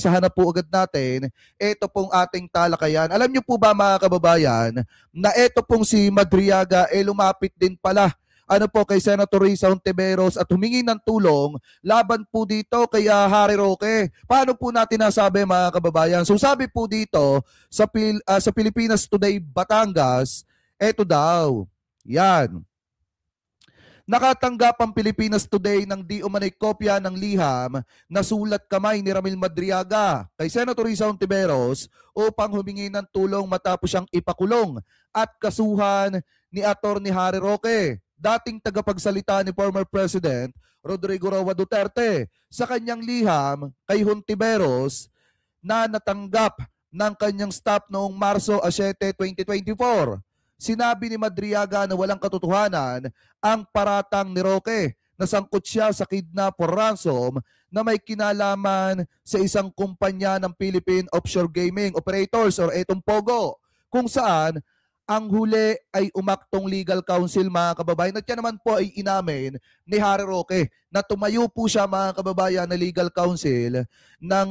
umpisahan na po agad natin ito pong ating talakayan. Alam niyo po ba mga kababayan na ito pong si Madriaga lumapit din pala kay Senator Risa Hontiveros at humingi ng tulong laban po dito kay Harry Roque. Paano po natin nasabi mga kababayan? So sabi po dito sa Pilipinas Today Batangas, eto daw. Yan. Nakatanggap ang Pilipinas Today ng di umanay kopya ng liham na sulat kamay ni Ramil Madriaga kay Senator Risa Hontiveros upang humingi ng tulong matapos siyang ipakulong at kasuhan ni Atty. Harry Roque, dating tagapagsalita ni former President Rodrigo Roa Duterte, sa kanyang liham kay Hontiveros na natanggap ng kanyang staff noong Marso 7, 2024. Sinabi ni Madriaga na walang katotohanan ang paratang ni Roque na sangkot siya sa kidnap or ransom na may kinalaman sa isang kumpanya ng Philippine Offshore Gaming Operators or etong POGO, kung saan ang huli ay umaktong legal counsel mga kababayan. At yan naman po ay inamin ni Harry Roque na tumayo po siya mga kababayan na legal counsel ng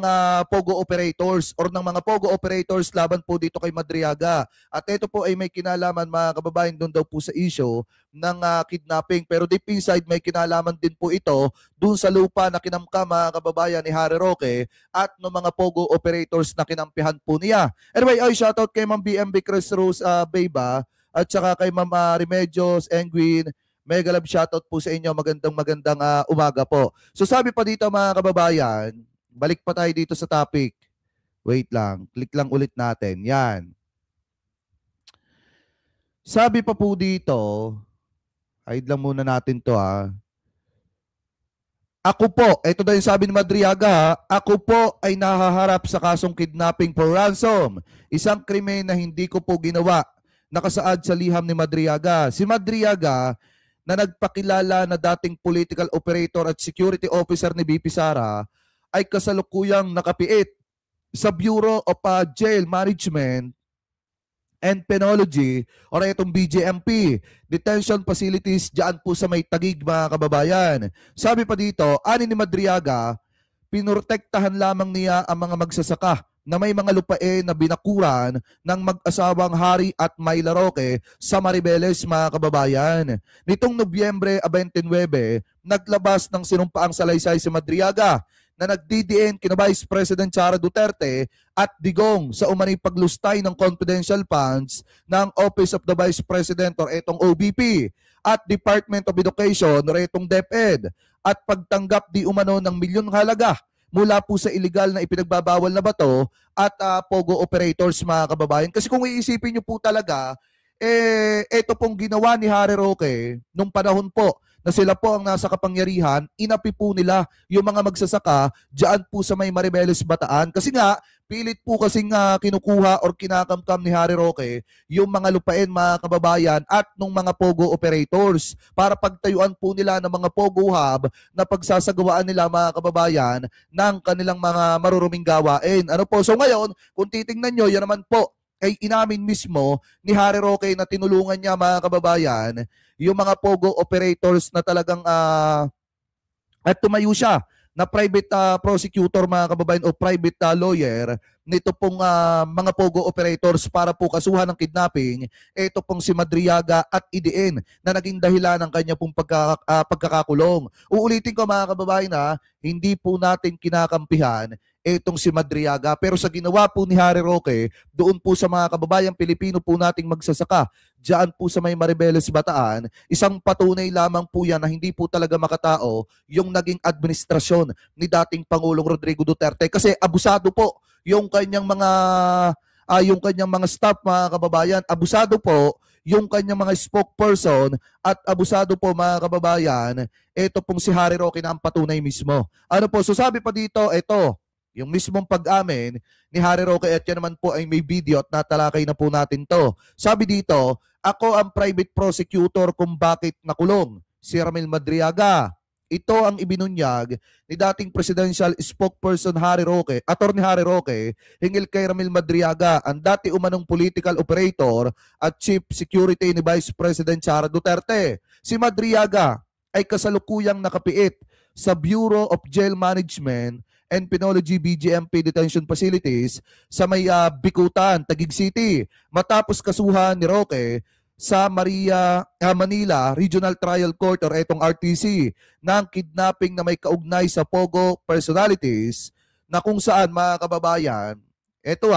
POGO operators or ng mga POGO operators laban po dito kay Madriaga. At ito po ay may kinalaman mga kababayan doon daw po sa issue ng kidnapping. Pero deep inside may kinalaman din po ito doon sa lupa na kinamkam mga kababayan ni Harry Roque at ng mga POGO operators na kinampihan po niya. Anyway, shoutout kay Ma'am BMB Chris Rose Beba at saka kay Ma'am Remedios Engwin. Mega love shoutout po sa inyo. Magandang umaga po. So sabi pa dito mga kababayan, balik pa tayo dito sa topic. Wait lang. Click lang ulit natin. Yan. Sabi pa po dito, hide lang muna natin to Ako po, ito daw yung sabi ni Madriaga, ako po ay nahaharap sa kasong kidnapping for ransom. Isang krimen na hindi ko po ginawa. Nakasaad sa liham ni Madriaga. Si Madriaga, na nagpakilala na dating political operator at security officer ni BP Sara, ay kasalukuyang nakapiit sa Bureau of Jail Management and Penology o itong BJMP detention facilities diyan po sa may Taguig mga kababayan. Sabi pa dito, ani ni Madriaga, pinurtektahan lamang niya ang mga magsasaka na may mga lupain na binakuran ng mag-asawang Harry at Myla Roque sa Maribeles mga kababayan. Nitong Nobyembre 29, naglabas ng sinumpaang salaysay si Madriaga na nagdidiin kina Vice President Sara Duterte at Digong sa umanay paglustay ng confidential funds ng Office of the Vice President or etong OVP at Department of Education or etong DepEd at pagtanggap di umano ng milyong halaga mula po sa illegal na ipinagbabawal na bato at POGO operators mga kababayan. Kasi kung iisipin nyo po talaga, ito pong ginawa ni Harry Roque nung panahon po na sila po ang nasa kapangyarihan, inapi po nila yung mga magsasaka dyan po sa may Maribeles Bataan. Kasi nga, pilit po kasing kinukuha or kinakamkam ni Harry Roque yung mga lupain mga kababayan at nung mga POGO operators para pagtayuan po nila ng mga POGO hub na pagsasagawaan nila mga kababayan ng kanilang mga maruruming gawain. Ano po? So ngayon, kung titingnan nyo, yan naman po ay inamin mismo ni Harry Roque na tinulungan niya mga kababayan yung mga POGO operators na talagang at tumayo siya na private prosecutor mga kababayan o private lawyer nito pong mga POGO operators para po kasuhan ng kidnapping, ito pong si Madriaga at IDN na naging dahilan ng kanya pong pagkakakulong. Uulitin ko mga kababayan hindi po natin kinakampihan itong si Madriaga. Pero sa ginawa po ni Harry Roque, doon po sa mga kababayang Pilipino po nating magsasaka, diyan po sa may Maribeles Bataan, isang patunay lamang po yan na hindi po talaga makatao yung naging administrasyon ni dating Pangulong Rodrigo Duterte. Kasi abusado po yung kanyang mga staff mga kababayan, abusado po yung kanyang mga spokesperson at abusado po mga kababayan, ito pong si Harry Roque na ang patunay mismo. Ano po, so sabi pa dito, ito, yung mismong pag-amin ni Harry Roque at yan naman po ay may video at natalakay na po natin to. Sabi dito, ako ang private prosecutor kung bakit nakulong si Ramil Madriaga. Ito ang ibinunyag ni dating presidential spokesperson Harry Roque, Atty. Harry Roque, hingil kay Ramil Madriaga, ang dati umanong political operator at chief security ni Vice President Sara Duterte. Si Madriaga ay kasalukuyang nakapiit sa Bureau of Jail Management and Penology BGMP detention facilities sa may Bikutan, Taguig City. Matapos kasuhan ni Roque sa Manila Regional Trial Court or etong RTC ng kidnapping na may kaugnay sa Pogo personalities na kung saan mga kababayan, ito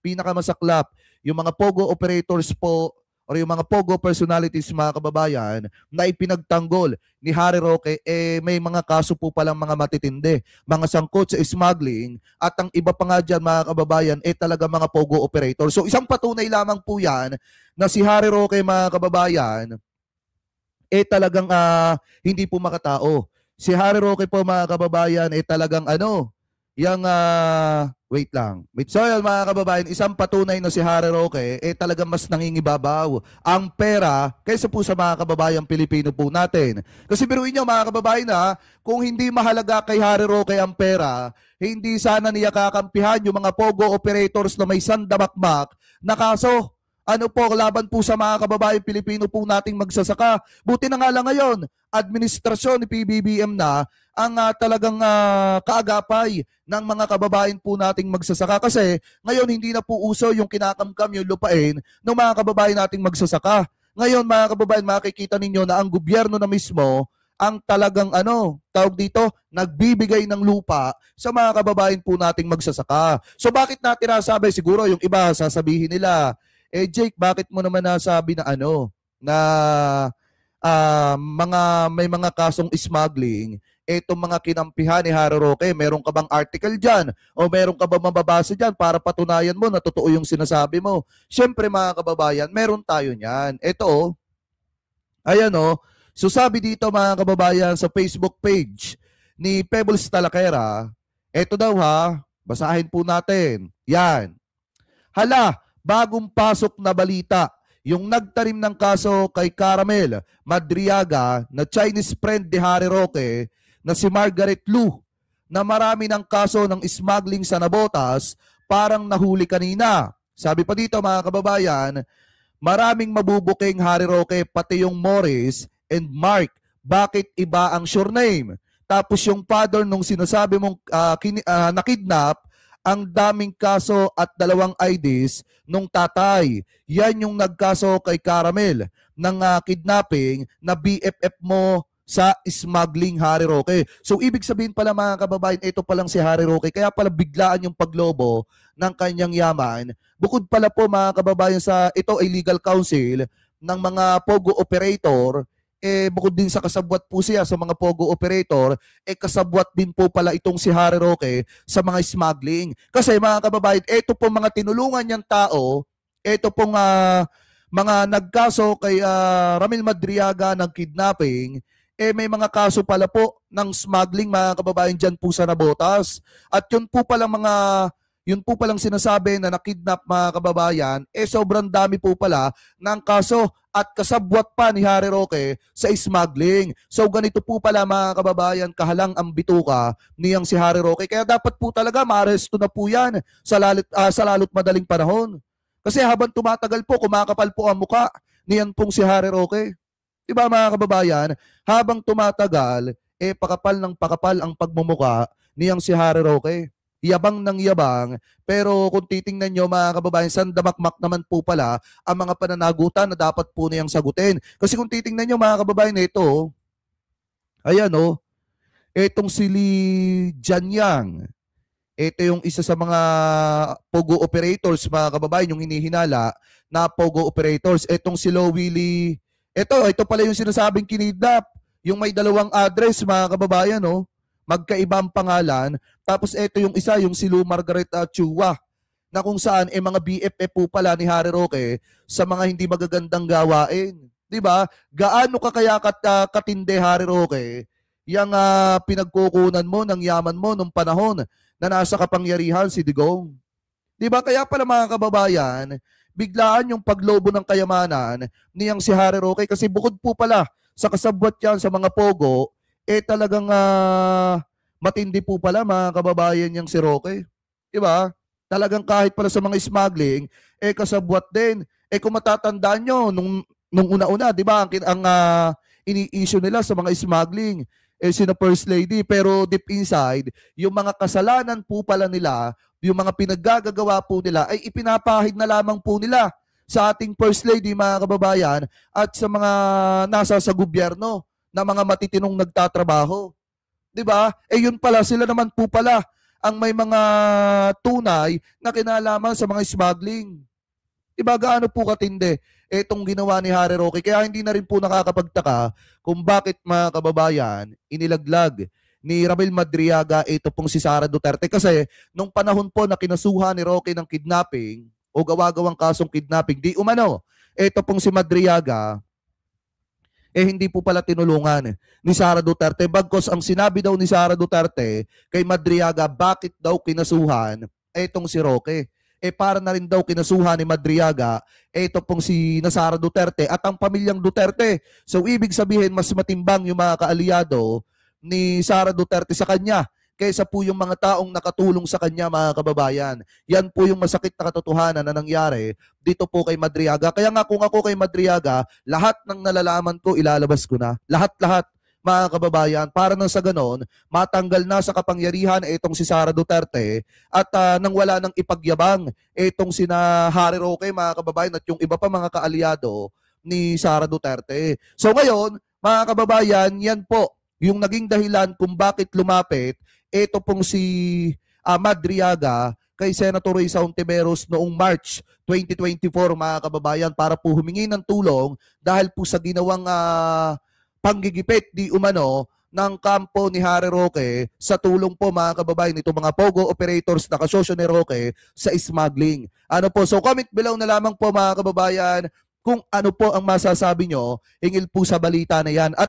pinakamasaklap, yung mga Pogo operators po or yung mga Pogo personalities mga kababayan na ipinagtanggol ni Harry Roque, may mga kaso po palang mga matitindi, mga sangkot sa smuggling at ang iba pa nga dyan mga kababayan talaga mga Pogo operator. So isang patunay lamang po yan na si Harry Roque mga kababayan talagang hindi po makatao. Si Harry Roque po mga kababayan talagang wait lang. So yan mga kababayan, isang patunay na si Harry Roque talagang mas nangingibabaw ang pera kaysa po sa mga kababayang Pilipino po natin. Kasi biruin nyo mga kababayan kung hindi mahalaga kay Harry Roque ang pera, hindi sana niya kakampihan yung mga Pogo operators na may sandamakmak na kaso. Ano po, laban po sa mga kababayang Pilipino po nating magsasaka. Buti na nga lang ngayon, administrasyon ni PBBM na ang talagang kaagapay ng mga kababayan po nating magsasaka. Kasi ngayon hindi na po uso yung kinakamkam yung lupain ng mga kababayan nating magsasaka. Ngayon mga kababayan, makikita ninyo na ang gobyerno na mismo ang talagang tawag dito, nagbibigay ng lupa sa mga kababayan po nating magsasaka. So bakit natin nasabi? Siguro yung iba sasabihin nila, Jake, bakit mo naman nasabi na may mga kasong smuggling, itong mga kinampihan ni Harry Roque, meron ka bang article dyan? O meron ka bang mababasa dyan para patunayan mo na totoo yung sinasabi mo? Siyempre mga kababayan, meron tayo niyan. Ito, ayan so sabi dito mga kababayan sa Facebook page ni Pebbles Talaquera, ito daw basahin po natin. Yan. Hala, bagong pasok na balita, yung nagtarim ng kaso kay Caramel Madriaga na Chinese friend ni Harry Roque na si Margaret Lu na marami ng kaso ng smuggling sa Navotas parang nahuli kanina. Sabi pa dito mga kababayan, maraming mabubuking Harry Roque pati yung Morris and Mark. Bakit iba ang surname? Tapos yung father nung sinasabi mong nakidnap, ang daming kaso at 2 IDs nung tatay. Yan yung nagkaso kay Caramel ng kidnapping na BFF mo sa smuggling Harry Roque. So ibig sabihin pala mga kababayan, ito palang si Harry Roque. Kaya pala biglaan yung paglobo ng kanyang yaman. Bukod pala po mga kababayan sa ito ay legal counsel ng mga Pogo operator, bukod din sa kasabwat po siya sa mga Pogo operator, kasabwat din po pala itong si Harry Roque sa mga smuggling. Kasi mga kababayan, ito po mga tinulungan niyang tao, ito pong mga nagkaso kay Ramil Madriaga ng kidnapping, may mga kaso pala po ng smuggling mga kababayan dyan po sa Navotas. At yun po palang sinasabi na nakidnap mga kababayan, sobrang dami po pala ng kaso at kasabwat pa ni Harry Roque sa smuggling. So ganito po pala mga kababayan, kahalang ang bituka niyang si Harry Roque. Kaya dapat po talaga maaresto na po yan sa lalo't madaling panahon. Kasi habang tumatagal po, kumakapal po ang muka niyan pong si Harry Roque. Diba mga kababayan, habang tumatagal, pakapal ng pakapal ang pagmumuka niyang si Harry Roque. Yabang ng yabang, pero kung titingnan nyo mga kababayan, sandamakmak naman po pala ang mga pananagutan na dapat po niyang sagutin. Kasi kung titingnan nyo mga kababayan, ito, ayan itong si Lee Janyang, ito yung isa sa mga Pogo operators mga kababayan, yung hinihinala na Pogo operators. Itong si Willie, ito pala yung sinasabing kinidnap, yung may 2 address mga kababayan magkaiba ang pangalan. Tapos ito yung isa, yung si Lou Margaret Chua, na kung saan mga BFF po pala ni Harry Roque sa mga hindi magagandang gawain. Diba? Gaano ka kaya katindi Harry Roque yung pinagkukunan mo ng yaman mo nung panahon na nasa kapangyarihan si Digong? Diba? Kaya pala mga kababayan, biglaan yung paglobo ng kayamanan niyang si Harry Roque kasi bukod po pala sa kasabwat yan sa mga Pogo, talagang matindi po pala mga kababayan niyang si Roque. Diba? Talagang kahit pala sa mga smuggling, kasabwat din. Kung matatandaan nyo, nung una-una, diba, ang ini-issue nila sa mga smuggling, sina First Lady, pero deep inside, yung mga kasalanan po pala nila, yung mga pinaggagawa po nila ay ipinapahid na lamang po nila sa ating First Lady, mga kababayan, at sa mga nasa sa gobyerno na mga matitinong nagtatrabaho. 'Di ba? Yun pala, sila naman po pala ang may mga tunay na kinalaman sa mga smuggling. 'Di ba gaano po katindi itong ginawa ni Harry Roque? Kaya hindi na rin po nakakapagtaka kung bakit, mga kababayan, inilaglag ni Ramil Madriaga ito pong si Sara Duterte. Kasi nung panahon po na kinasuhan ni Roque ng kidnapping o gawa-gawang kasong kidnapping, di umano, ito pong si Madriaga, hindi po pala tinulungan ni Sara Duterte. Bagkos ang sinabi daw ni Sara Duterte kay Madriaga, bakit daw kinasuhan etong si Roque? Para na rin daw kinasuhan ni Madriaga ito pong si Sara Duterte at ang pamilyang Duterte. So ibig sabihin, mas matimbang yung mga kaalyado ni Sara Duterte sa kanya kaysa po yung mga taong nakatulong sa kanya, mga kababayan. Yan po yung masakit na katotohanan na nangyari dito po kay Madriaga. Kaya nga kung ako kay Madriaga, lahat ng nalalaman ko ilalabas ko na. Lahat-lahat, mga kababayan, para nang sa ganon, matanggal na sa kapangyarihan itong si Sara Duterte at nang wala nang ipagyabang itong sina Harry Roque, mga kababayan, at yung iba pa mga kaalyado ni Sara Duterte. So ngayon, mga kababayan, yan po yung naging dahilan kung bakit lumapit ito pong si Madriaga kay Senator Risa Hontiveros noong March 2024, mga kababayan, para po humingi ng tulong dahil po sa ginawang panggigipit di umano ng kampo ni Harry Roque sa tulong po, mga kababayan, itong mga POGO operators na kasosyo ni Roque sa smuggling. Ano po, so comment below na lamang po, mga kababayan, kung ano po ang masasabi nyo hingil po sa balita na yan. At